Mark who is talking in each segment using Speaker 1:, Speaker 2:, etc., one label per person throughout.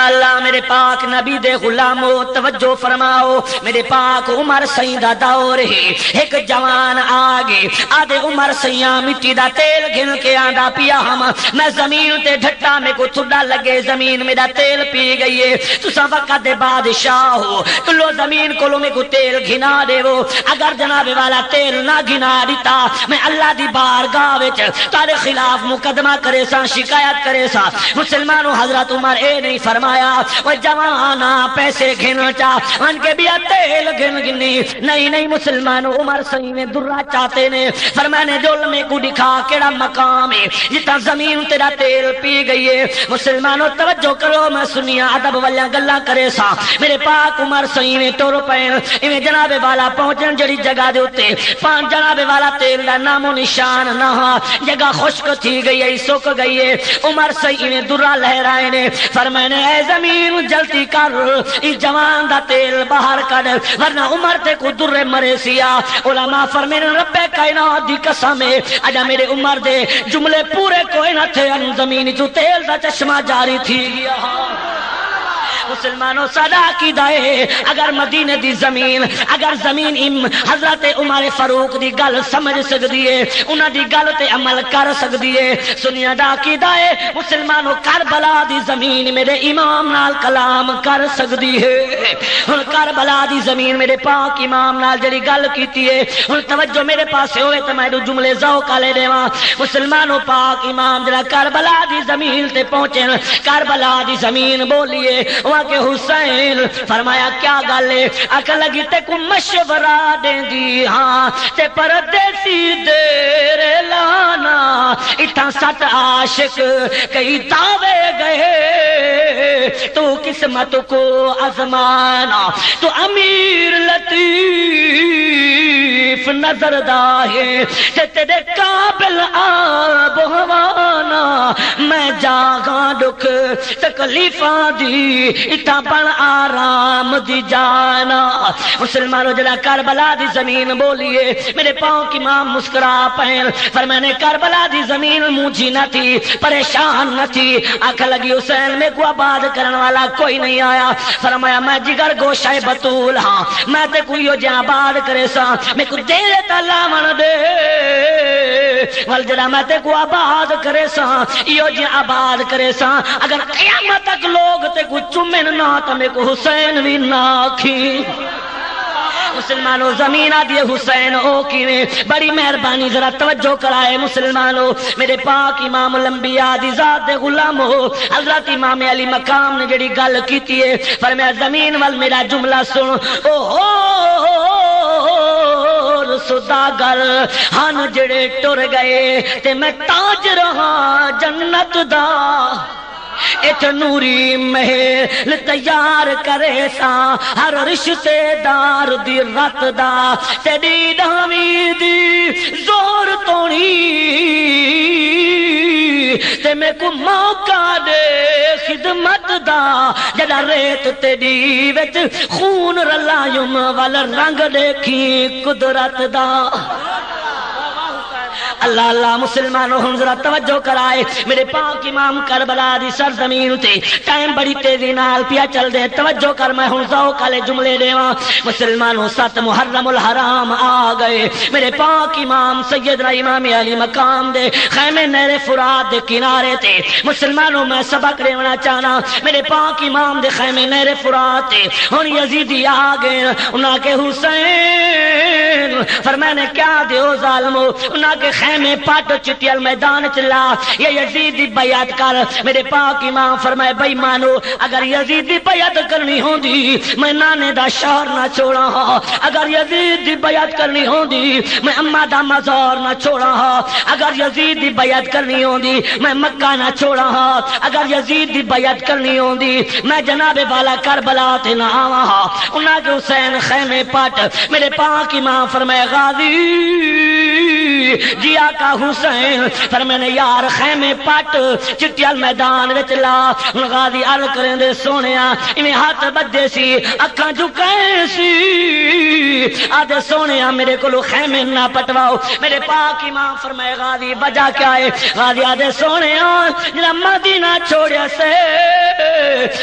Speaker 1: اللہ میرے پاک نبی دے غلامو توجہ فرماؤ، میرے پاک عمر سائیں دا دور ہے، ایک جوان آگے آدھے عمر سیاں مٹی دا تیل گھن کے آندا پیا ہم، میں زمین تے ڈھٹا میں کو تھوڑا لگے زمین میرا تیل پی گئی ہے، تسا وقت دے بادشاہ ہو، تو لو زمین کو لو میں کو تیل گھنا دے وہ، اگر جناب والا تیل نہ گھنا دیتا میں اللہ دی بارگاہ وچ تارے خلاف مقدمہ کرے سا، شکایت کرے سا۔ مسلمانوں حضرت عمر اے نہیں فرمایا وہ جوانا پیسے گھن چاہ ان کے بھی تیل گھن گنی، نہیں مسلمانوں عمر سائیں میں درہ چاہتے نے، فرمانے جول میں کو دکھا کیڑا مقام ہے جتا زمین تیرا تیل پی گئی ہے۔ مسلمانوں توجہ کرو، میں سنیا ادب والیاں گلاں کرے سا، میرے پاک عمر سائیں نے ٹر پین ایویں جناب والا پہنچن جڑی جگہ دے اوتے پان جناب والا تیل دا نام و نشان نہ، جگہ خشک تھی گئی ہے، سوک گئی ہے۔ عمر سائیں نے درہ لہرائے نے، فرمانے اے زمین جلدی کر اس جوان دا تیل باہر کر ورنہ عمر تے کو در مرے سیا۔ علماء فرمانے رب کائنات دی قسم ہے اجا میرے عمر دے جملے پورے کوئی نہ تھے، زمین جو تیل دا چشمہ جاری تھی گیا۔ مسلمانوں صدا کی دائے اگر مدینے دی زمین اگر زمین حضرت عمر فاروق دی گل سمجھ سکتی ہے، انہاں دی گل تے عمل کر سکتی ہے، سنیا دا کی دائے مسلمانوں کربلا دی زمین میرے امام نال کلام کر سکتی ہے۔ ہن کربلا دی زمین میرے پاک امام نال جڑی گل کیتی ہے، ہن توجہ میرے پاسے ہوئے تے میں جملے ذوق والے دیواں۔ مسلمانوں پاک امام جڑا کربلا دی زمین تے پہنچے، کربلا دی زمین بولیے وہاں کہ حسین فرمایا کیا گل ہے، اکل لگی تے کو مشورہ دیں دی ہاں تے پردیسی دیر لانا، اتھا سات عاشق کئی دعوے گئے، تو قسمت کو ازمانا، تو امیر لطیف نظر داہے تے تیرے قابل آب ہوانا، میں جاگاں دکھ تکلیفاں دی اتھا بن آرام دی جانا۔ مسلمانوں جڑا کربلا دی زمین بولیے میرے پاؤں کی ماں مسکرا پہن، فرمانے کربلا دی زمین مونجھی نہ تھی، پریشان نہ تھی، آنکھ لگی حسین میں کو آباد کرنے والا کوئی نہیں آیا، فرمایا میں جگر گوشہ بطول ہاں، میں تے کوئی ہو جہاں آباد کرے سا، میں کو دے تالا من دے وال جڑا میں تے کو آباد کرے سا، یہ جہاں آباد کرے سا، اگر قیامت تک لوگ تے کو چمن نہ تو میں کو حسین بھی نہ کھی۔ مسلمانوں زمین آدھی حسین او کیویں، بڑی مہربانی ذرا توجہ کرائے مسلمانوں، میرے پاک امام الانبیاء دی ذات دے غلام ہو حضرت امام علی مقام نے جڑی گل کیتی ہے، فرمایا زمین وال میرا جملہ سن، او ہو سوداگر ہن جڑے ٹر گئے تے میں تاج رہا جنت دا، ایتھ نوری محل تیار کرے سا ہر رشتے دار دی رت دا، تیری داوی دی زور تونی تے میں کو موقع دے خدمت دا، جڑا ریت تیری وچ خون رلائم والا رنگ دیکھی قدرت دا۔ اللہ اللہ مسلمانوں ہن ذرا توجہ کرائے، میرے پاک امام کربلا دی سرزمین تے ٹائم بڑی تیزی نال پیا چل دے، توجہ کر میں ہن ذوق والے جملے دیواں۔ مسلمانوں 7 محرم الحرام آ گئے، میرے پاک امام سیدنا امام علی مقام دے خیمے نہر فرات دے کنارے تے، مسلمانوں میں سبق دینا چاہنا، میرے پاک امام دے خیمے نہر فرات تے ہن یزیدی آ گئے، انہاں کے حسین فرمانے کیا دیو ظالمو، انہاں کے خیمے پاٹ چٹیل میدان چلا، یہ یزید دی بیعت کر، میرے پاک امام فرمائے بھائی مانو اگر یزید دی بیعت کرنی ہوندی میں نانے دا شہر نہ چھوڑا ہاں، اگر یزید دی بیعت کرنی ہوندی میں اماں دا مزار نہ چھوڑا ہاں، اگر یزید دی بیعت کرنی ہوندی میں مکہ نہ چھوڑا ہاں، اگر یزید دی بیعت کرنی ہوندی میں جناب والا کربلا تے نہ آواں ہاں۔ انہاں کے حسین خیمے پاٹ، میرے پاک امام فرمائے غازی جی آقا حسین فرمانے یار خیمے پٹ چٹیال میدان وچ لا، ہن غازی عرض کریں دے سونیا ایویں ہاتھ بدے سی اکھاں جھکائے سی، آدھے سونیا میرے کولو خیمے نہ پٹواؤ، میرے پاک امام فرمائے غازی وجہ کیا ہے، غازی آدھے سونیا جڑا مدینہ چھوڑیا سے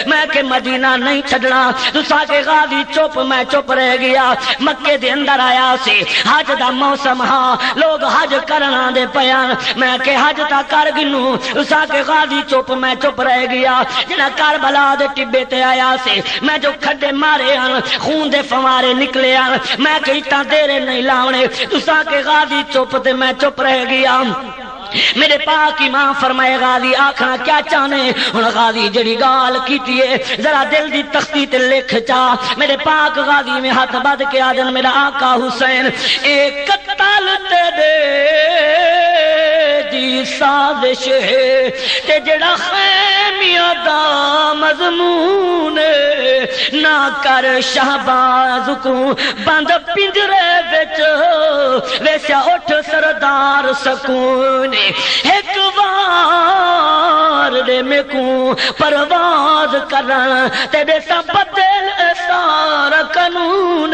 Speaker 1: میں کہ مدینہ نہیں چھڑنا تسا کے غازی چپ میں چپ رہ گیا مکے دے اندر آیا سی حج دا موسم ہاں لوگ حج کرنا دے پیان میں کہ حج تا کر گنو تسا کے غازی چپ میں چپ رہ گیا جنا کربلا دے ٹبے تے آیا سی میں جو کھڈے مارے ہن خون دے فوارے نکلے ہن میں کہ اتنا دیرے نہیں لاونے تسا کے غازی چپ تے میں چپ رہ گیا میرے پاک امام فرمائے غازی آکھنا کیا چاہنے ہن غازی جڑی گال کیتی ہے ذرا دل دی تختی تے لکھ چا میرے پاک غازی میں ہاتھ بد کے آدن میرا آقا حسین ایک قتل تے دے دی سازش ہے تے جڑا خیمیہ دا مضمون نہ کر شہباز کو بند پنجرے وچ ویسا اٹھ سردار سکون ایک وار دے میں کو پرواز کرن تیرے سا بدل سارا قانون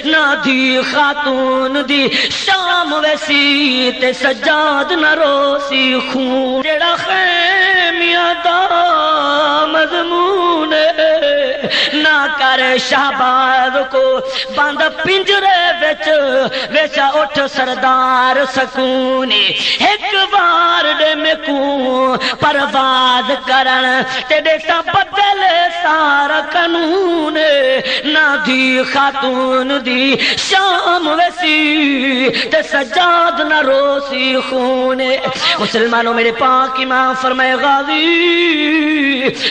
Speaker 1: نہ دی خاتون دی شام ویسی تے سجاد نہ روسی خون جڑا خیمیہ دا مضمون نہ کر شہباز کو بند پنجرے وچ ویسا اٹھ سردار سکون ایک بار دے میں کو پرواز کرن تیرے سا بدل سارا قانون نہ دی خاتون دی شام ویسی تے سجاد نہ روسی خون مسلمانوں میرے پاک امام فرمائے غازی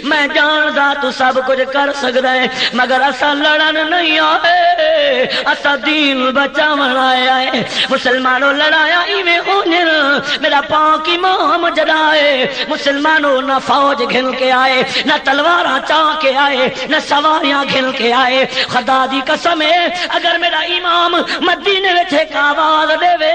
Speaker 1: میں جاندا تو سب کچھ کر سکدا ہے مگر اسا لڑن نہیں آئے اسا دین بچاون آیا ہے مسلمانوں لڑایا ایویں ہونے میرا پاک امام جڑائے مسلمانوں نہ فوج گھن کے آئے نہ تلواراں چاہ کے آئے نہ سواریاں گھن کے آئے خدا دی قسم ہے اگر میرا امام مدینے وچ ایک آواز دے وے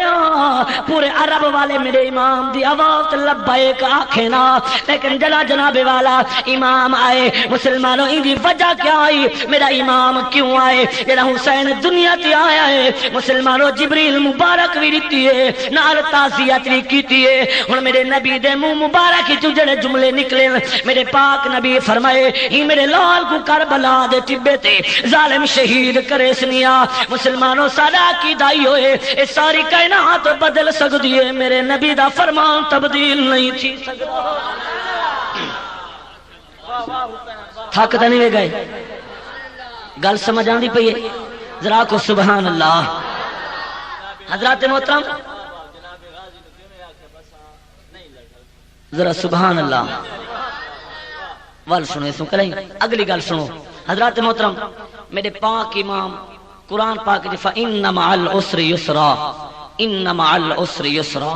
Speaker 1: پورے عرب والے میرے امام دی آواز لبیک آکھے نا لیکن جناب والا امام آئے مسلمانوں ان دی وجہ کیا آئی میرا امام کیوں آئے میرا حسین دنیا تے آیا ہے مسلمانوں جبریل مبارک بھی دیتی ہے نال تعزیت بھی کیتی ہے ہن میرے نبی دے منہ مبارک جو جڑے جملے نکلے میرے پاک نبی فرمائے ہی میرے لال کو کربلا دے ٹبے تے ظالم شہید کرے سنیا مسلمانوں سارا کی دائی ہوئے اے ساری کائنات بدل سکدی ہے میرے نبی دا فرمان تبدیل نہیں تھی سکدا تھک تے نہیں گئے گل سمجھ آندی پئی ہے ذرا کو سبحان اللہ حضرات محترم ذرا سبحان اللہ وال سنو سو کلیں اگلی گل سنو حضرات محترم میرے پاک امام قرآن پاک دی فَإِنَّ مَعَ الْعُسْرِ يُسْرًا إِنَّ مَعَ الْعُسْرِ يُسْرًا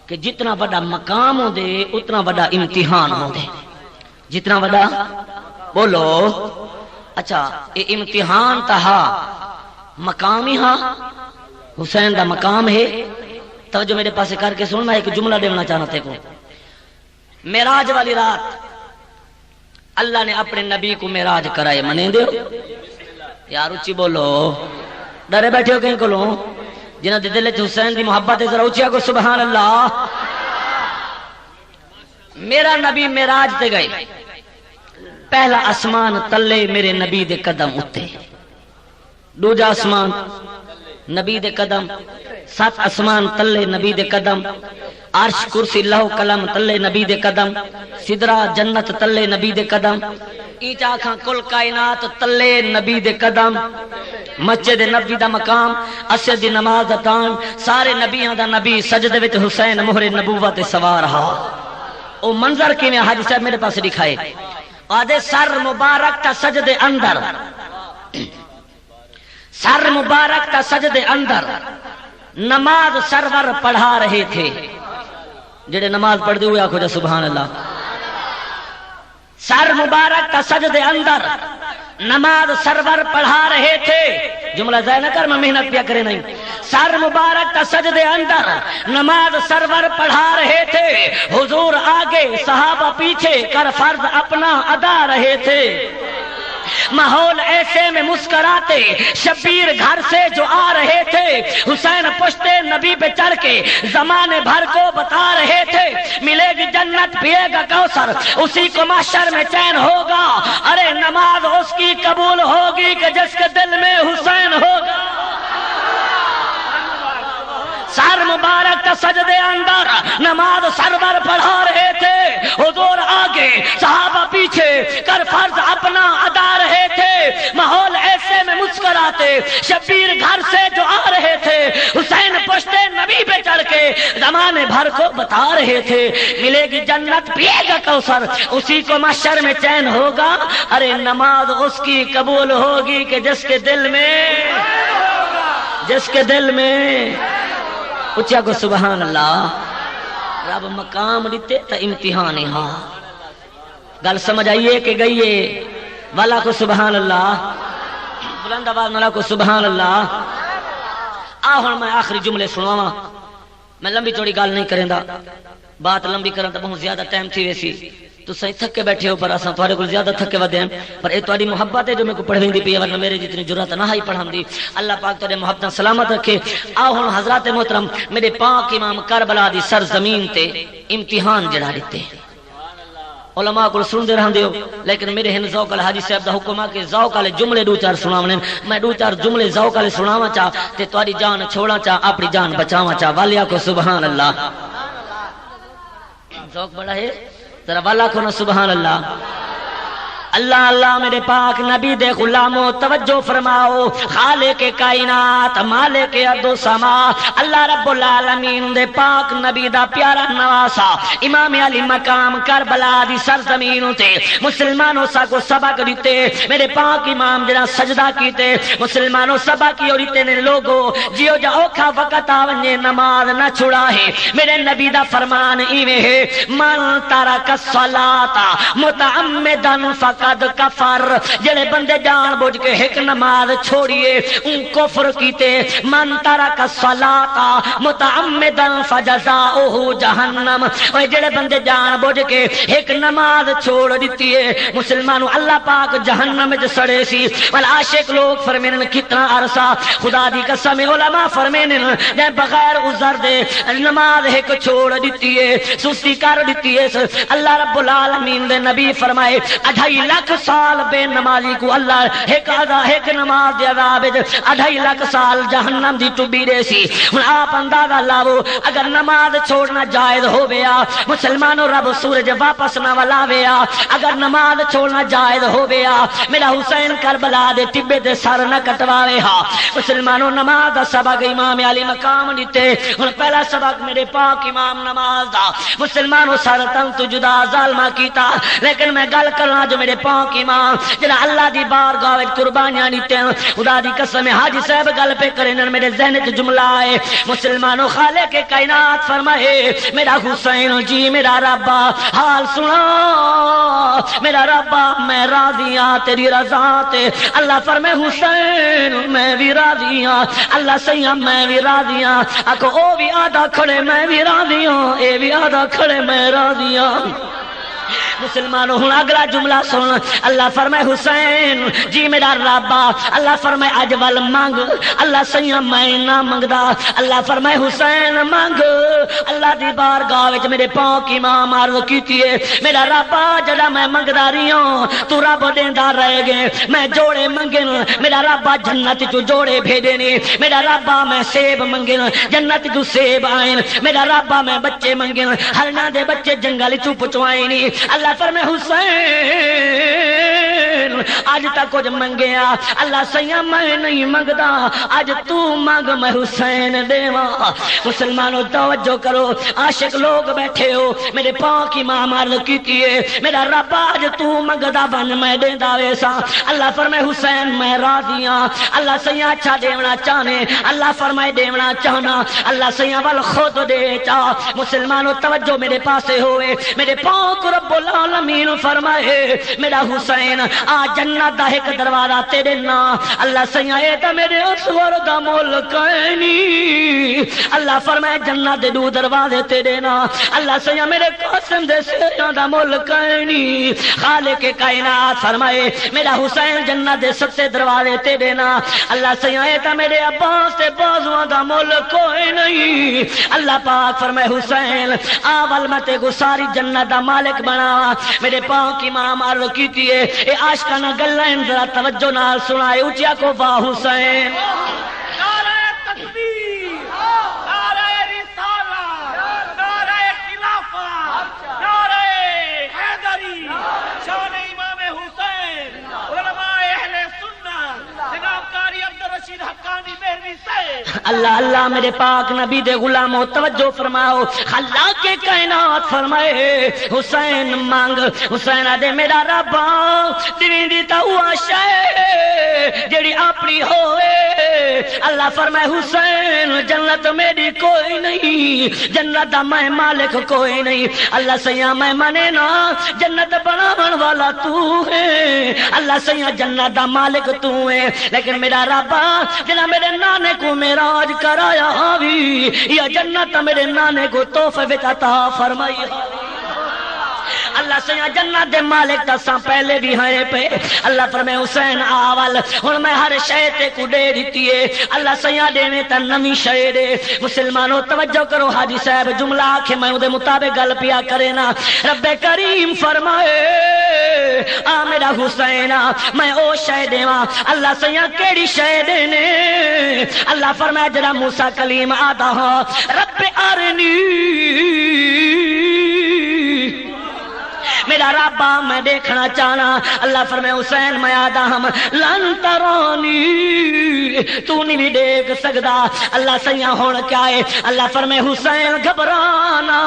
Speaker 1: کہ جتنا بڑا مقام ہو دے اتنا بڑا امتحان ہو دے جتنا بڑا بولو اچھا یہ امتحان تہا مقام ہی ہاں حسین دا مقام ہے توجہ میرے پاس کر کے سن میں ایک جملہ دینا چاہنا تے کو معراج والی رات اللہ نے اپنے نبی کو معراج کرائے منے دے یار اچھی بولو ڈرے بیٹھے ہو کہیں کو لوں جنہاں دے دل حسین دی محبت ذرا اچھیا کو سبحان اللہ میرا نبی معراج تے گئے پہلا آسمان تلے میرے نبی دے قدم اتے دوجا آسمان نبی دے قدم سات آسمان تلے نبی دے قدم عرش کرسی لوح قلم تلے نبی دے قدم سدرا جنت تلے نبی دے قدم ایچ آکھاں کل کائنات تلے نبی دے قدم مسجد نبی دا مقام عصر دی نماز دا ٹائم سارے نبیاں دا نبی سجدے وچ حسین مہر نبوت سوار ہا او منظر کیویں حاجی صاحب میرے پاس دکھائے آدھے سر مبارک تا سجدے اندر سر مبارک تا سجدے اندر نماز سرور پڑھا رہے تھے جڑے نماز پڑھ دی ہوئے آکھو جا سبحان اللہ سر مبارک تا سجدے اندر نماز سرور پڑھا رہے تھے جملہ ضائع نہ کر میں محنت پیا کرے نہیں سر مبارک تا سجدے اندر نماز سرور پڑھا رہے تھے حضور آگے صحابہ پیچھے کر فرض اپنا ادا رہے تھے ماحول ایسے میں مسکراتے شبیر گھر سے جو آ رہے تھے حسین پشتے نبی پہ چڑھ کے زمانے بھر کو بتا رہے تھے ملے گی جنت پیے گا کوثر اسی کو محشر میں چین ہوگا ارے نماز اس کی قبول ہوگی کہ جس کے دل میں حسین ہوگا سر مبارک کا سجدے اندر نماز سرور پڑھا رہے تھے حضور آگے صحابہ پیچھے کر فرض اپنا ادا رہے تھے ماحول ایسے میں مسکراتے شبیر گھر سے جو آ رہے تھے حسین پشتے نبی پہ چڑھ کے زمانے بھر کو بتا رہے تھے ملے گی جنت پیے گا کوثر اسی کو محشر میں چین ہوگا ارے نماز اس کی قبول ہوگی کہ جس کے دل میں اچھا کو سبحان اللہ رب مقام دیتے تا امتحان ہاں گل سمجھ آئیے کہ گئیے والا کو سبحان اللہ بلند آواز والا کو سبحان اللہ آہن میں آخری جملے سنواں میں لمبی چوڑی گل نہیں کریں دا بات لمبی کرن تا بہت زیادہ ٹائم تھی ویسی تو صحیح تھکے بیٹھے ہو پر اساں تھوڑے کو زیادہ تھکے ودے ہیں پر اے تہاڈی محبت ہے جو میں کو پڑھویں دی پئی ہے ورنہ میرے جتنی جرات نہ ہی پڑھان دی اللہ پاک تہاڈے محبت سلامت رکھے آ ہن حضرات محترم میرے پاک امام کربلا دی سرزمین تے امتحان جڑا دتے علماء کو سن دے رہندے ہو لیکن میرے ہن ذوق حاجی صاحب دا حکم ہے کہ ذوق والے جملے دو چار سناونے میں دو چار جملے ذوق والے سناواں چا تے تہاڈی جان چھوڑاں چا اپنی جان بچاواں چا والیا کو سبحان اللہ ذوق بڑا ہے ذرا والا کو نا سبحان اللہ اللہ اللہ میرے پاک نبی دے غلاموں توجہ فرماؤ خالق کائنات مالک ارض و سما اللہ رب العالمین دے پاک نبی دا پیارا نواسا امام علی مقام کربلا دی سرزمین تے مسلمانوں سا کو سبق دیتے میرے پاک امام جڑا سجدہ کیتے مسلمانوں سبق کی اوریتے نے لوگو جیو جا اوکھا وقت آونجے نماز نہ چھڑا ہے میرے نبی دا فرمان ایویں ہے من ترک الصلاۃ متعمدا قد کفر جڑے بندے جان بوجھ کے ایک نماز چھوڑیے ان کفر کیتے من ترک الصلاۃ متعمدا فجزاؤہ جہنم اوے جڑے بندے جان بوجھ کے ایک نماز چھوڑ دیتی ہے مسلمانوں اللہ پاک جہنم وچ سڑے سی ول عاشق لوگ فرمین کتنا عرصہ خدا دی قسم علماء فرمین جے بغیر عذر دے نماز ایک چھوڑ دیتی ہے سستی کر دیتی ہے اللہ رب العالمین دے نبی فرمائے 2.5 لاکھ سال بے نمازی کو اللہ ایک نماز دے عذاب 2.5 لاکھ سال جہنم دی ٹبی دے سی ہن آپ اندازہ لاؤ اگر نماز چھوڑنا جائز ہو گیا مسلمانوں رب سورج واپس نہ ولاویا اگر نماز چھوڑنا جائز ہو گیا میرا حسین کربلا دے ٹبے دے سر نہ کٹواوے ہا مسلمانوں نماز دا سبق امام علی مقام دیتے ہن پہلا سبق میرے پاک امام نماز دا مسلمانوں سر تن تو جدا ظالمہ کیتا لیکن میں گل کرنا جو میرے پاک امام جنا اللہ دی بارگاہ وچ قربانیاں دیتے خدا دی قسم حاجی صاحب گل پہ کرن میرے ذہن وچ جملہ ہے مسلمانوں خالق کائنات فرمائے میرا حسین جی میرا ربا حال سنا میرا ربا میں راضی ہاں تیری رضا تے اللہ فرمائے حسین میں بھی راضی ہاں اللہ سیاں میں بھی راضی ہاں آکو او بھی آدھا کھڑے میں بھی راضی ہاں اے بھی آدھا کھڑے میں راضی ہاں مسلمانوں ہن اگلا جملہ سن اللہ فرمائے حسین جی میرا ربا اللہ فرمائے اج ول مانگ اللہ سیاں میں نہ منگدا اللہ فرمائے حسین مانگ اللہ دی بارگاہ وچ میرے پاک امام عرض کیتی ہے میرا ربا جڑا میں منگدا رہی ہوں تو رب دیندا رہ گئے میں جوڑے منگن میرا ربا جنت تو جوڑے بھیجے نے میرا ربا میں سیب منگن جنت تو سیب آئیں میرا ربا میں بچے منگن ہرنا دے بچے جنگل چوں پچوائیں نہیں اللہ فرمائے حسین آج تک کچھ منگیا اللہ سیاں میں نہیں منگدا آج تو مانگ میں حسین دیواں مسلمانوں توجہ کرو عاشق لوگ بیٹھے ہو میرے پاک امام عرض کیتی ہے میرا رب آج تو منگدا بن میں دیندا ویسا اللہ فرمائے حسین میں راضی ہاں اللہ سیاں اچھا دیونا چاہنے اللہ فرمائے دیونا چاہنا اللہ سیاں ول خود دے چاہ مسلمانوں توجہ میرے پاسے ہوئے میرے پاک رب العالمین فرمائے میرا حسین آ جنت جنت دا ایک دروازہ تیرے نا اللہ سیاں اے تے میرے اسور دا ملک نہیں اللہ فرمائے جنت دے دو دروازے تیرے نا اللہ سیاں میرے قاسم دے سیاں دا ملک نہیں خالق کائنات فرمائے میرا حسین جنت دے ستے دروازے تیرے نا اللہ سیاں اے تے میرے عباس تے بازواں دا ملک کوئی نہیں اللہ پاک فرمائے حسین اول میں تے کو ساری جنت دا مالک بنا میرے پاک امام عرض کیتی ہے اے عاشقانہ گلاں ذرا توجہ نال سنائے اونچا کو با حسین
Speaker 2: نعرہ تکبیر نعرہ رسالت نعرہ خلافت نعرہ حیدری شان امام حسین علماء اہل سنت جناب قاری عبدالرشید حقانی مہروی سے
Speaker 1: اللہ اللہ میرے پاک نبی دے غلامو توجہ فرماؤ خلاق کائنات فرمائے حسین مانگ حسین دے میرا ربا دیویں دی تا ہوا شے جڑی اپنی ہوئے اللہ فرمائے حسین جنت میری کوئی نہیں جنت دا میں مالک کوئی نہیں اللہ سیاں میں منے نا جنت بناون والا تو ہے اللہ سیاں جنت دا مالک تو ہے لیکن میرا ربا جنا میرے نانے کو معراج کرایا بھی یا جنت میرے نانے کو تحفے وچ عطا فرمائی اللہ سیاں جنت دے مالک تساں پہلے بھی ہیں پہ اللہ فرمائے حسین آول ہن میں ہر شے تے کو دے دتی ہے اللہ سیاں دیویں تے نویں شے دے مسلمانوں توجہ کرو حاجی صاحب جملہ آکھے میں اودے مطابق گل پیا کرے نا رب کریم فرمائے آ میرا حسین میں او شے دیواں اللہ سیاں کیڑی شے دینے اللہ فرمائے جڑا موسیٰ کلیم آدا ہاں رب ارنی میرا رابا میں دیکھنا چاہنا اللہ فرمائے حسین میں آدھا ہم لن ترانی تو نہیں بھی دیکھ سکتا اللہ سیاں ہونا کیا ہے اللہ فرمائے حسین گھبرانا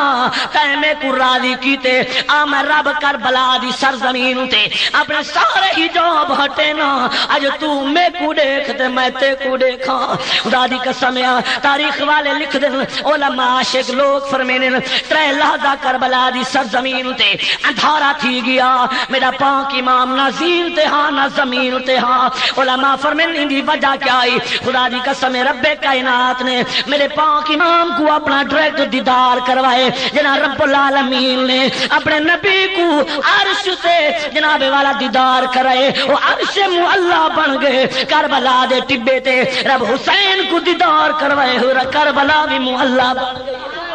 Speaker 1: تے میں کو راضی کیتے آ میں رب کربلا دی سرزمین تے اپنے سارے ہی جواب ہٹے نا اج تو میں کو دیکھتے میں تے کو دیکھا خدا دی قسم ہے تاریخ والے لکھ دیں علماء عاشق لوگ فرمینے ترے لحظہ کربلا دی سرزمین تے اندھارا تھی گیا میرا پاک امام نہ زین تے ہاں نہ زمین تے ہاں علماء فرمین دی وجہ کیا آئی خدا دی قسم رب کائنات نے میرے پاک امام کو اپنا ڈائریکٹ دیدار کروائے جناب رب العالمین نے اپنے نبی کو عرش سے جناب والا دیدار کرائے وہ عرش معلا بن گئے کربلا دے ٹبے تے رب حسین کو دیدار کروائے کربلا بھی معلا بن گئے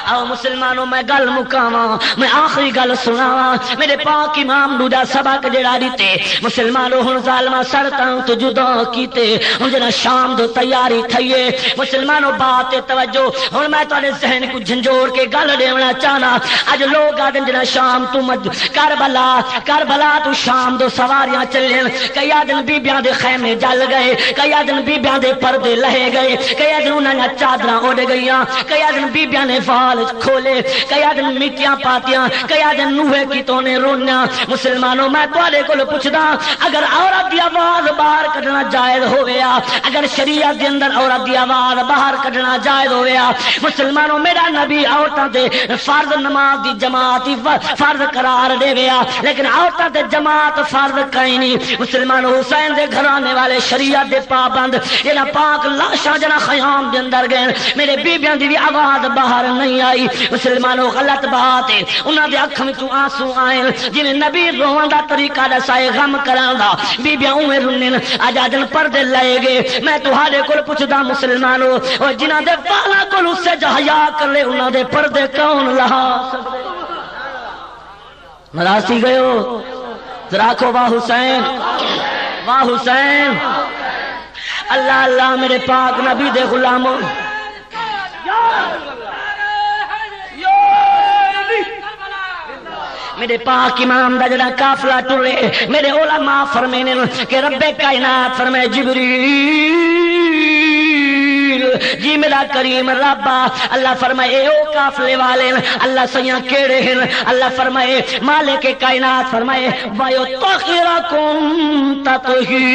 Speaker 1: آؤ مسلمانوں میں گل مکاواں میں آخری گل سناواں میرے پاک امام دوجا سبق جڑا دیتے مسلمانوں ہن ظالما سرتاں تو جدا کیتے ہن جنا شام دو تیاری تھئیے مسلمانوں بات توجہ ہن میں تواڈے ذہن کو جھنجوڑ کے گل دیونا چاہنا اج لوگ آدن جنا شام تو کربلا تو شام دو سواریاں چلن کئی آدن بیبیاں دے خیمے جل گئے کئی آدن بیبیاں دے پردے لہے گئے کئی آدن انہاں چادراں اڑ گئیاں کئی آدن بیبیاں نے وال کھولے کئی آدن مٹیاں پاتیاں کئی آدن نوہے کی تو نے رونا مسلمانوں میں تواڈے کول پوچھدا اگر عورت دی آواز باہر کڈنا جائز ہویا اگر شریعت دے اندر عورت دی آواز باہر کڈنا جائز ہویا مسلمانوں میرا نبی عورتاں تے فرض نماز دی جماعت فرض قرار دے ویا لیکن عورتاں تے جماعت فرض کہیں نہیں مسلمانوں حسین دے گھرانے والے شریعت دے پابند جنہ پاک لاشاں جنہ خیام دے اندر گئے میرے بیبیاں دی آواز باہر نہیں آئی مسلمانوں غلط بات ہے انہاں دے اکھاں وچوں آنسو آئے جویں نبی روان دا طریقہ دسائے غم کران دا بیبیاں اوویں رونن اج آدن پردے لائے گئے میں تہاڈے کول پوچھدا مسلمانوں او جنہاں دے والاں کول اس سے حیا کر لے انہاں دے پردے کون لہا سکدے ناراضی گئے ہو ذرا کو واہ حسین واہ حسین اللہ اللہ میرے پاک نبی دے غلاموں میرے پاک امام دا جڑا قافلہ ٹرے میرے علماء فرمینے کہ رب کائنات فرمائے جبریل جی میرا کریم ربا اللہ فرمائے او قافلے والے اللہ سیاں کیڑے ہیں اللہ فرمائے مالک کائنات فرمائے وایو طاہرکم تطہیرا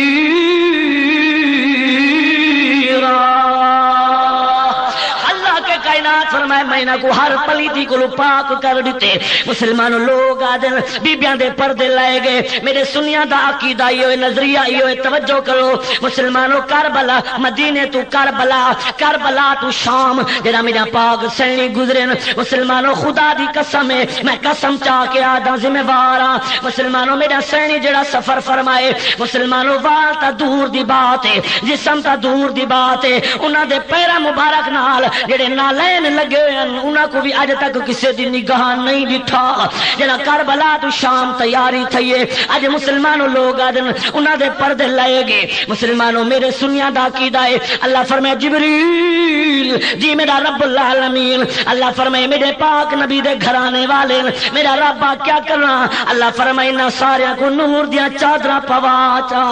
Speaker 1: اللہ کے کائنات فرمایا میں انہاں کو ہر پلیتی کو پاک کر دیتے مسلمانوں لوگ آدن بیبیاں دے پردے لائے گئے میرے سنیاں دا عقیدہ یہ ہوئے نظریہ یہ ہوئے توجہ کرو مسلمانوں کربلا مدینے تو کربلا تو شام جڑا میرا پاک سینی گزرے مسلمانوں خدا دی قسم ہے میں قسم چاہ کے آدھا ذمہ وار ہاں مسلمانوں میرا سینی جڑا سفر فرمائے مسلمانوں وال تا دور دی بات ہے جسم تا دور دی بات ہے انہاں دے پیرا مبارک نال جڑے نالین لگے ہوئے ہیں انہاں کو بھی اج تک کسی دی نگاہ نہیں ڈٹھا جڑا کربلا تو شام تیاری تھئیے اج مسلمانوں لوگ آدن انہاں دے پردے لائے گے مسلمانوں میرے سنیاں دا عقیدہ ہے اللہ فرمائے جبریل جی میرا رب العالمین اللہ فرمائے میرے پاک نبی دے گھرانے والے میرا رب کیا کرنا اللہ فرمائے نہ سارے کو نور دیا چادرہ پوا چا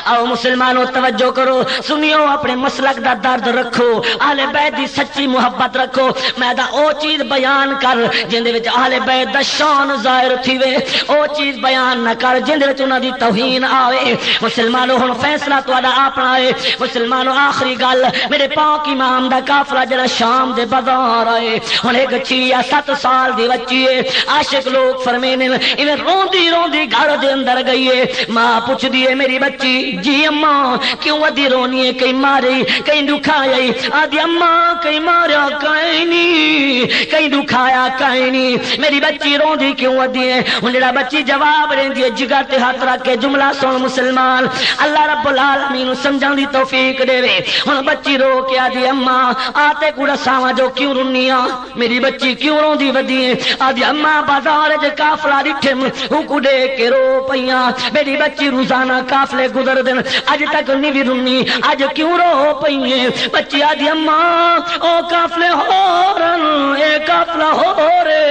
Speaker 1: آؤ مسلمانوں توجہ کرو سنیو اپنے مسلک دا درد رکھو اہل بیت دی سچی محبت رکھو میں دا او چیز بیان کر جن دے وچ اہل بیت دا شان ظاہر تھی وے او چیز بیان نہ کر جن دے وچ انہاں دی توہین آوے مسلمانوں ہن فیصلہ تہاڈا اپنا ہے مسلمانوں آخری گل میرے پاک امام دا قافلہ جڑا شام دے بازار آئے ہن ایک 6-7 سال دی بچی ہے عاشق لوگ فرمینے ایویں روندی روندی گھر دے اندر گئی ہے ماں پوچھ دی ہے میری بچی جی اماں کیوں ادھی رونی ہے کہیں ماری کہیں دکھائی آدھی اماں کہیں ماریا کہیں نہیں کہیں دکھایا کہیں نہیں میری بچی رون دی کیوں ادھی ہے ان جڑا بچی جواب رہن دی جگر تے ہاتھ رکھ کے جملہ سن مسلمان اللہ رب العالمین سمجھان دی توفیق دے وے ان بچی رو کے آدھی اماں آتے کوڑا ساواں جو کیوں رونیاں میری بچی کیوں رون دی ودی ہے آدھی اماں بازار دے قافلہ ڈٹھم ہوں کو دے کے رو پیاں میری بچی روزانہ قافلے گزر دن اج تک نہیں بھی رونی اج کیوں رو پئیے بچی آدھی اماں او قافلے ہو رن اے قافلہ ہو رے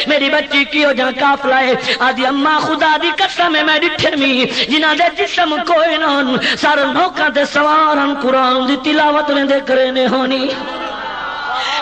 Speaker 1: میری بچی کیوں جا قافلہ ہے آدھی اماں خدا دی قسم میں ڈٹھے می جنہاں دے جسم کوئی نہ سر نوکاں تے سوارن قرآن دی تلاوت ویندے کرنے ہونی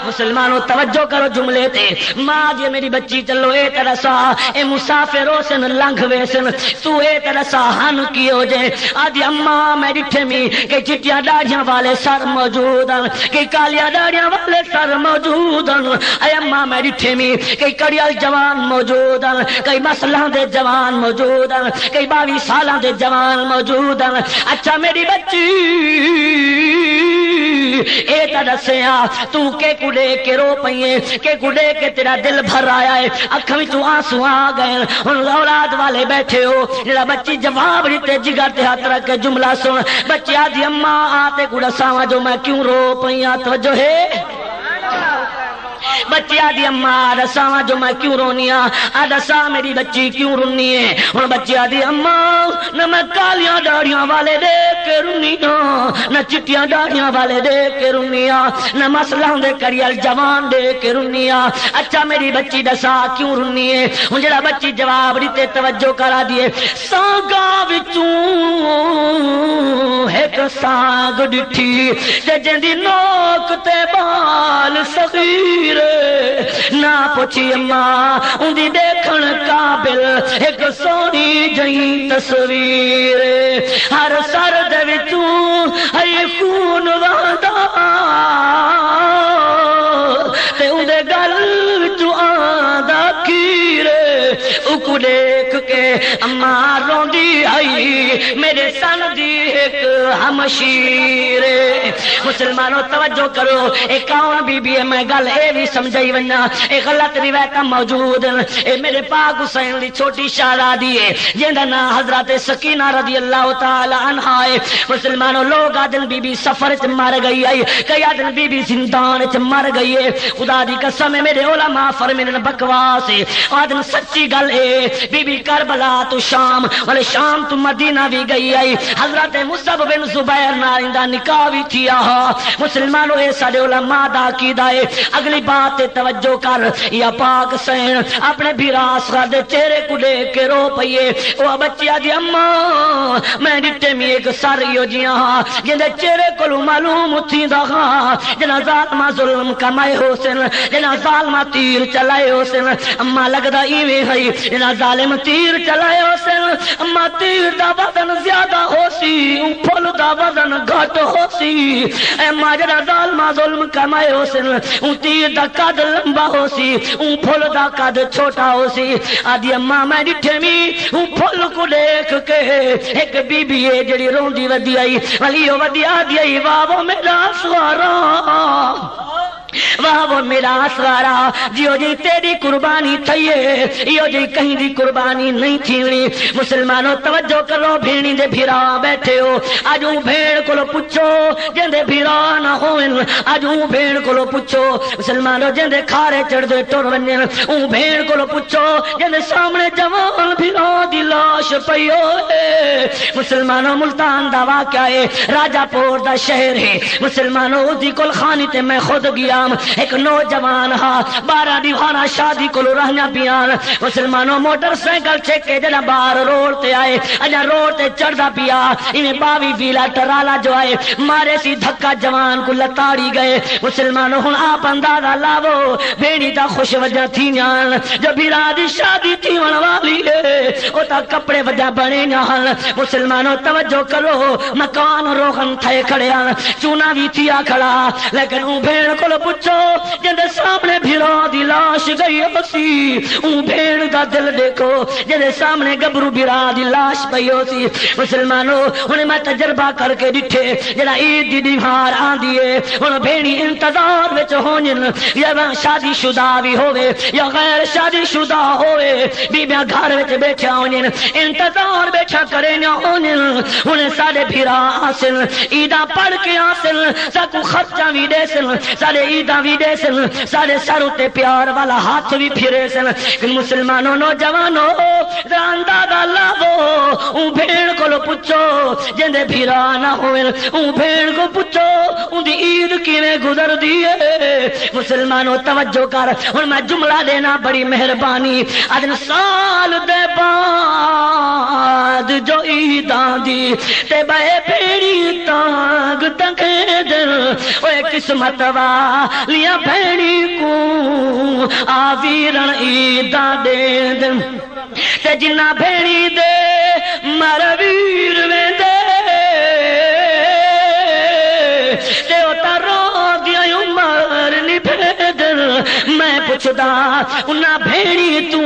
Speaker 1: مسلمانوں توجہ کرو جملے تے ماں جی میری بچی چلو اے طرح سا اے مسافر ہو سن لنگھ ویسن تو اے طرح سا ہن کی ہو جائے آدھی اماں میں ڈٹھے می کہ چٹیاں ڈاڑیاں والے سر موجود ہیں کہ کالیاں ڈاڑیاں والے سر موجود ہیں اے اماں میں ڈٹھے می کہ کڑیال جوان موجود ہیں کئی مسلح دے جوان موجود ہیں کئی 22 سالاں دے جوان موجود ہیں اچھا میری بچی اے طرح سے تو کے کڑے کے رو پئیے کہ کڑے کے تیرا دل بھر آیا ہے اکھاں وچ آنسو آ گئے ہن اولاد والے بیٹھے ہو جڑا بچی جواب دیتے جگر تے ہاتھ رکھ کے جملہ سن بچی آدھی اماں آتے کڑا ساواں جو میں کیوں رو پئیاں توجہ ہے بچی آدھی اماں دساواں جو میں کیوں رونیاں دسا میری بچی کیوں رونی ہے ہن بچی آدھی اماں نہ میں کالیاں داڑیاں والے دیکھ کے رونیاں نہ چٹیاں داڑیاں والے دیکھ کے رونیاں نہ مسلح دے کڑیال جوان دیکھ کے رونیاں اچھا میری بچی دسا کیوں رونی ہے ہن جڑا بچی جواب دیتے توجہ کرا دیے سانگا وچوں ایک سانگ ڈٹھی تے جندی نوک تے بال صغیر نہ پوچھی اماں اندی دیکھن قابل ایک سونی جئی تصویر ہر سر دے وچوں ہے خون وہدا تے اندے گل وچوں آندا کیرے اکو دیکھ کے اماں روندی آئی میرے سن دی ایک ہمشیر مسلمانوں توجہ کرو اے کون بی بی ہے میں گل اے بھی سمجھائی وننا اے غلط روایت موجود اے میرے پاک حسین دی چھوٹی شہزادی ہے جیندا نام حضرت سکینہ رضی اللہ تعالی عنہا ہے مسلمانوں لوگ آدن بی بی سفر چ مر گئی ہے کئی آدن بی بی زندان چ مر گئی ہے خدا دی قسم ہے میرے علماء فرمانے بکواس ہے آدن سچی گل ہے بی بی کربلا تو شام والے شام تو مدینہ بھی گئی ہے حضرت مصعب بن زبیر نال دا نکاح بھی تھیا مسلمانوں اے سارے علماء دا عقیدہ ہے اگلی بات تے توجہ کر یا پاک حسین اپنے بھراس دے چہرے کو دیکھ کے رو پئیے او بچیا دی اماں میں ڈٹے می ایک سر یو جیاں جندے چہرے کولو معلوم تھی دا جنا ظالما ظلم کمائے ہو سن جنا ظالما تیر چلائے ہو سن اما لگدا ایویں ہے جنا ظالم تیر جلائے حسین اما تیر دا وزن زیادہ ہو سی پھل دا وزن گھٹ ہو سی اے ماجرہ ظالمہ ظلم کمائے حسین تیر دا قد لمبا ہو سی پھل دا قد چھوٹا ہو سی آدھی اما میں ڈٹھے می پھل کو دیکھ کے ایک بی بی ہے جڑی روندی ودی آئی ولیو ودی آدھی آئی واہ میرا سوارا واہ وہ میرا سوارا جیو جی تیری قربانی تھئیے یہ جی کہیں دی قربانی نہیں تھیونی مسلمانوں توجہ کرو بھیڑی دے بھیرا بیٹھے ہو آج اون بھیڑ کو لو پچھو جندے بھیرا نہ ہوئن آج اون بھیڑ کو لو پچھو مسلمانوں جندے کھارے چڑھ دے ٹور ونجن اون بھیڑ کو لو پچھو جندے سامنے جوان بھیرا دی لاش پئی ہوئے مسلمانوں ملتان دا واقعہ ہے راجہ پور دا شہر ہے مسلمانوں دی کل خانی تے میں خود گیا ایک نوجوان ہا 12 دیوانہ شادی کو رہنا پیان مسلمانوں موٹر سائیکل چھکے جنا باہر روڈ تے آئے اجا روڈ تے چڑھدا پیا انہیں 22 ویلا ٹرالا جو آئے مارے سی دھکا جوان کو لتاڑی گئے مسلمانوں ہن آپ اندازہ لاو بھیڑی تا خوش وجہ تھی جان جو بھیرا دی شادی تھی ون والی ہے او تا کپڑے وجہ بنے جان مسلمانوں توجہ کرو مکان روغن تھے کھڑے چونا بھی تھیا کھڑا لیکن اون بھیڑ کو پوچھو جندے سامنے بھیڑا دی لاش گئی بسی اون بھیڑ دا دل دیکھو جندے سامنے گبرو بھیڑا دی لاش پئی ہو سی مسلمانوں انہیں میں تجربہ کر کے ڈٹھے جڑا عید دی دیوار آندی ہے ان بھیڑی انتظار وچ ہونن یا شادی شدہ بھی ہوئے یا غیر شادی شدہ ہوئے بیبیاں گھر وچ بیٹھا ہونن انتظار بیٹھا کرے نہ ہونن انہیں سارے بھیڑا آسن عیداں پڑھ کے آسن سکو خرچہ بھی دے سن سارے عیداں بھی دے سن سارے سر تے پیار والا ہاتھ بھی پھرے سن مسلمانوں نوجوانوں اندازہ لاو اون بھیڑ کو لو پوچھو جندے بھیرا نہ ہوئے اون بھیڑ کو پوچھو ان دی عید کیویں گزر دیے مسلمانوں توجہ کر ہن میں جملہ دینا بڑی مہربانی اجن سال دے بعد جو عیداں دی تے بے بھیڑی تانگ تکے دل اوے قسمت لیا بھیڑی کو آویرن عیداں دے دن تے جنہ بھیڑی دے مرویر میں دے تے اوتا رو دیا عمر نی بھیدن میں پوچھدا انہاں بھیڑی تو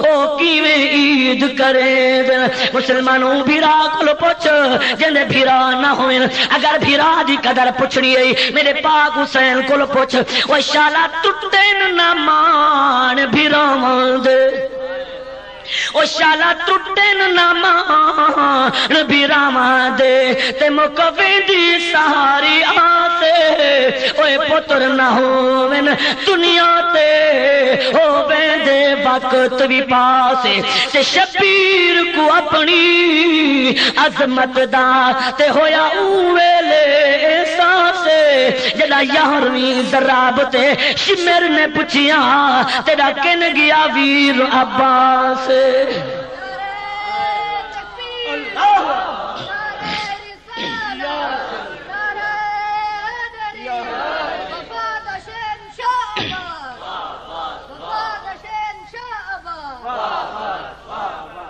Speaker 1: او کیویں عید کرے دن مسلمانوں بھیرا کول پوچھ جندے بھیرا نہ ہوئن اگر بھیرا دی قدر پوچھنی ہے میرے پاک حسین کول پوچھ او شالا ٹٹن نہ مان بھیراواں دے او شالا ٹٹن نہ مان بھیراواں دے تے مک ویندی ساری آسے اوے پتر نہ ہوون دنیا تے ہوویں دے وقت بھی پاسے تے شبیر کو اپنی عظمت دا تے ہویا اویلے احساس جدا 11ویں ضرب تے شمر نے پوچھیا تیرا کن گیا ویر عباس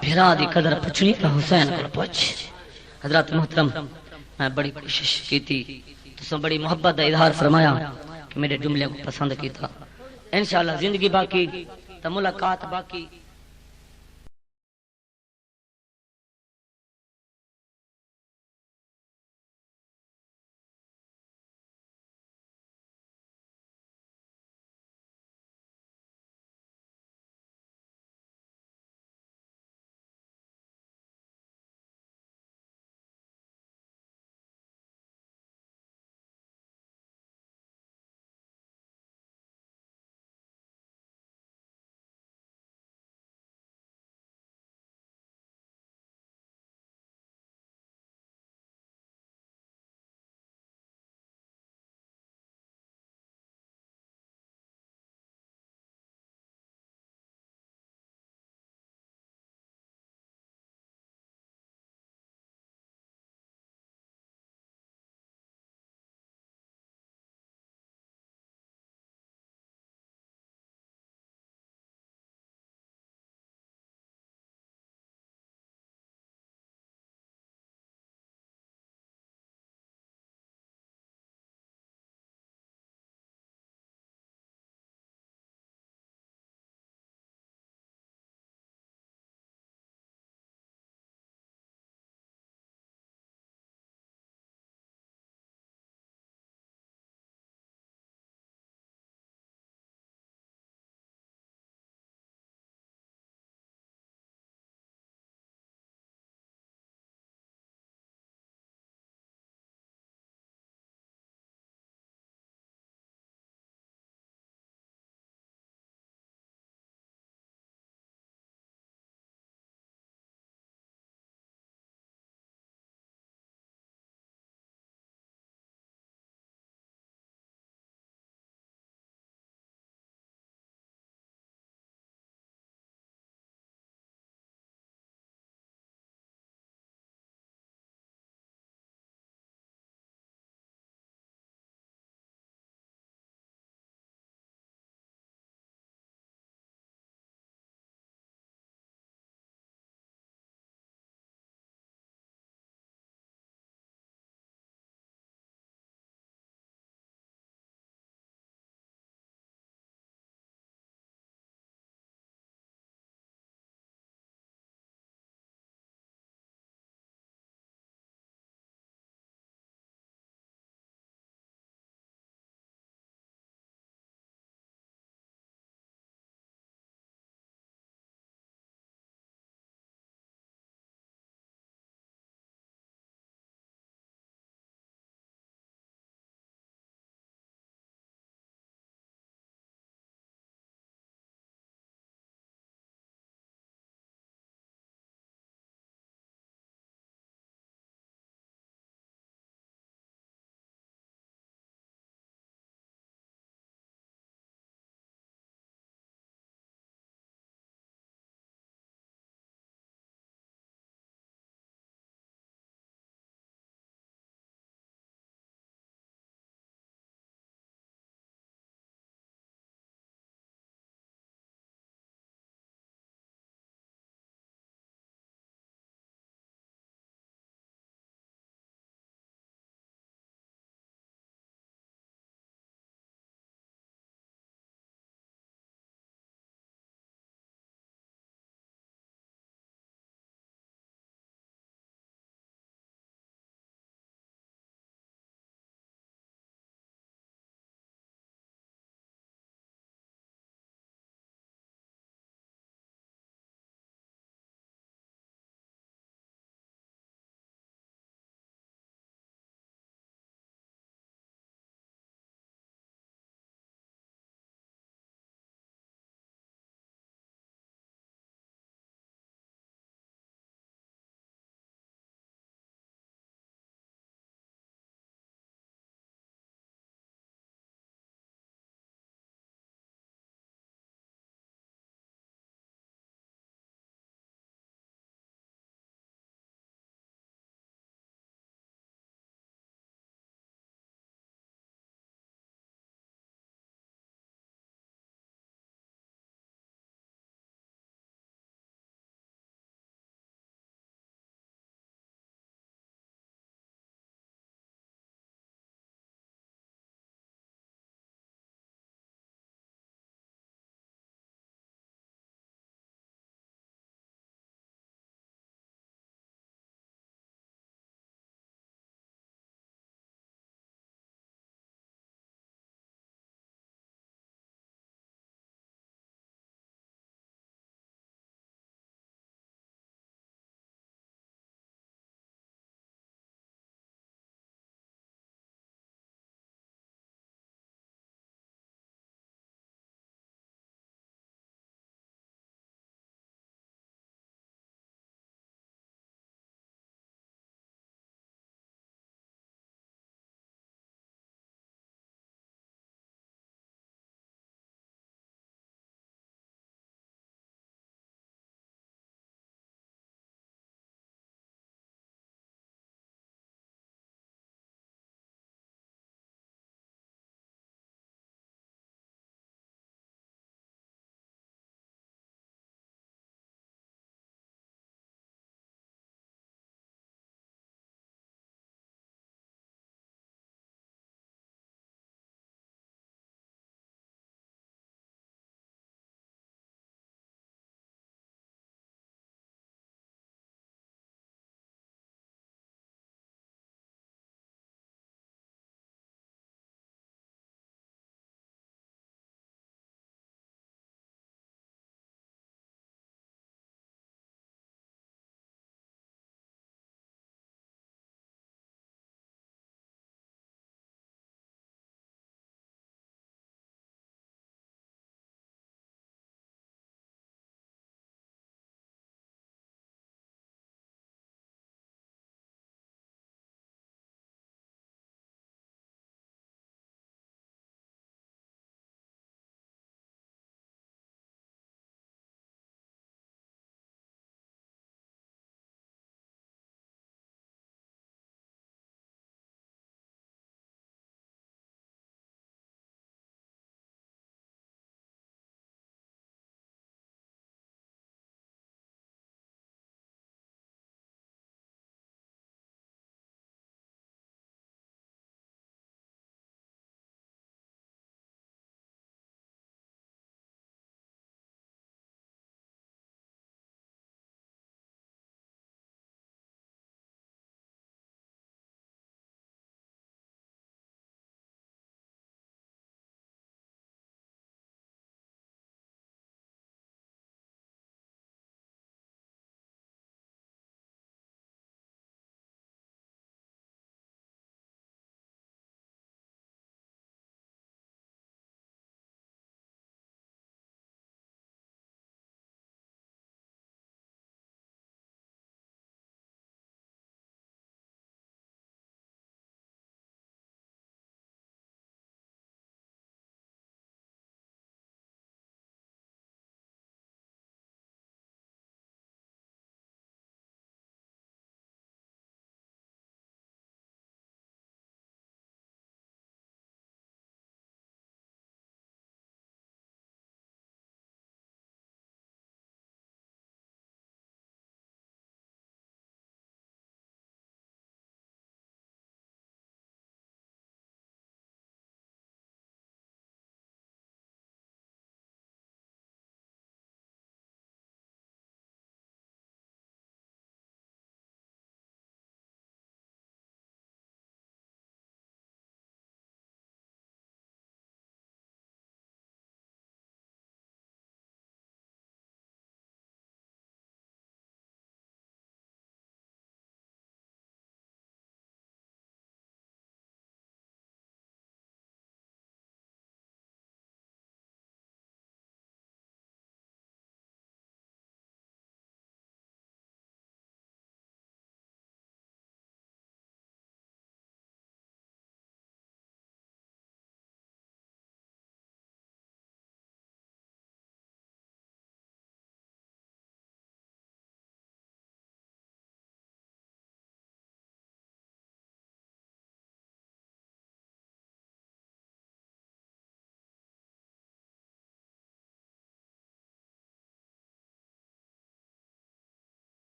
Speaker 1: بھیرا دی قدر پوچھنی تو حسین کو پوچھ حضرات محترم میں بڑی کوشش کی تھی تو بڑی محبت کا اظہار فرمایا کہ میرے جملے کو پسند کیتا انشاءاللہ زندگی باقی تو ملاقات باقی